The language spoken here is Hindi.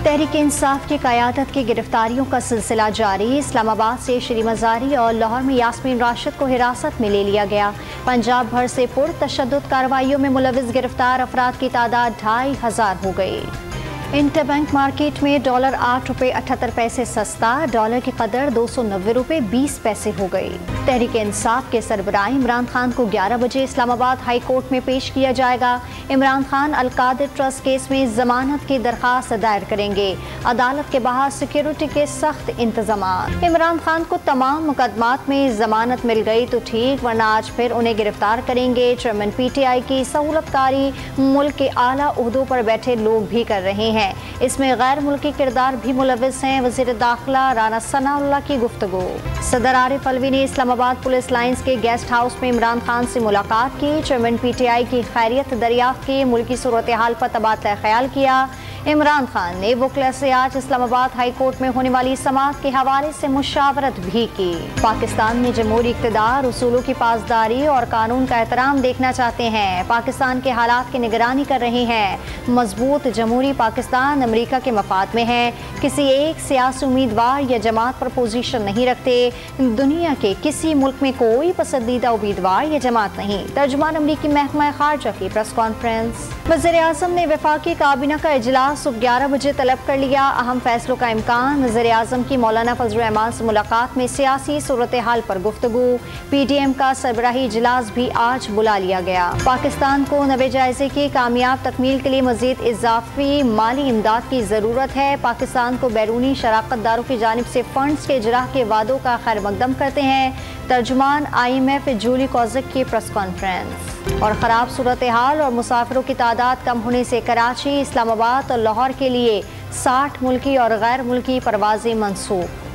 तहरीक इंसाफ की क़यादत की गिरफ्तारियों का सिलसिला जारी। इस्लामाबाद से श्री मज़ारी और लाहौर में यास्मीन राशिद को हिरासत में ले लिया गया। पंजाब भर से पुरतशद्दुद कार्रवाइयों में मुलविस गिरफ्तार अफराद की तादाद 2500 हो गई। इंटरबैंक मार्केट में डॉलर 8 रुपये 78 पैसे सस्ता, डॉलर की कदर 290 रुपये 20 पैसे हो गई। तहरीक इंसाफ के सरबराह इमरान खान को 11 बजे इस्लामाबाद हाई कोर्ट में पेश किया जाएगा। इमरान खान अलकादिर ट्रस्ट केस में जमानत की दरखास्त दायर करेंगे। अदालत के बाहर सिक्योरिटी के सख्त इंतजाम। इमरान खान को तमाम मुकदमात में जमानत मिल गई तो ठीक, वरना आज फिर उन्हें गिरफ्तार करेंगे। चेयरमैन PTI की सहूलतकारी मुल्क के आला ओहदों पर बैठे लोग भी कर रहे हैं। इसमें गैर मुल्की किरदार भी मुलविस हैं। वज़ीर दाखिला राना सनाउल्लाह की गुफ्तगू। सदर आरिफ अलवी ने इस्लामाबाद पुलिस लाइंस के गेस्ट हाउस में इमरान खान से मुलाकात की। चेयरमैन PTI की खैरियत दरियाफ्त की, मुल्की सूरत हाल पर तबादला ख्याल किया। इमरान खान ने वकील से आज इस्लामाबाद हाई कोर्ट में होने वाली समाअत के हवाले से मुशावरत भी की। पाकिस्तान में जमहूरी इक़्तिदार उसूलों की पासदारी और कानून का एहतराम देखना चाहते हैं। पाकिस्तान के हालात की निगरानी कर रहे हैं। मजबूत जमहूरी पाकिस्तान अमेरिका के मफाद में है। किसी एक सियासी उम्मीदवार या जमात पर पोजीशन नहीं रखते। दुनिया के किसी मुल्क में कोई पसंदीदा उम्मीदवार या जमात नहीं। तर्जुमान अमरीकी महकमा खारजा की प्रेस कॉन्फ्रेंस। वज़ीर आज़म ने वफाकी काबीना का इजलास सुबह 11 बजे तलब कर लिया। अहम फैसलों का इम्कान। वज़ीर आज़म की मौलाना फजल रहमान से मुलाकात में सियासी सूरत हाल पर गुफ्तगू। PDM का सरबराही इजलास भी आज बुला लिया गया। पाकिस्तान को 90 जायजे की कामयाब तकमील के लिए मजीद इजाफी माली इमदाद की ज़रूरत है। पाकिस्तान को बैरूनी शराकतदारों की जानिब से फंड्स के इजरा के वादों का खैर मकदम करते हैं। तर्जुमान IMF जूली कॉजिक की प्रेस कॉन्फ्रेंस। और ख़राब सूरत हाल और मुसाफिरों की तादाद कम होने से कराची, इस्लामाबाद और लाहौर के लिए 60 मुल्की और गैर मुल्की परवाज़ें मनसूख।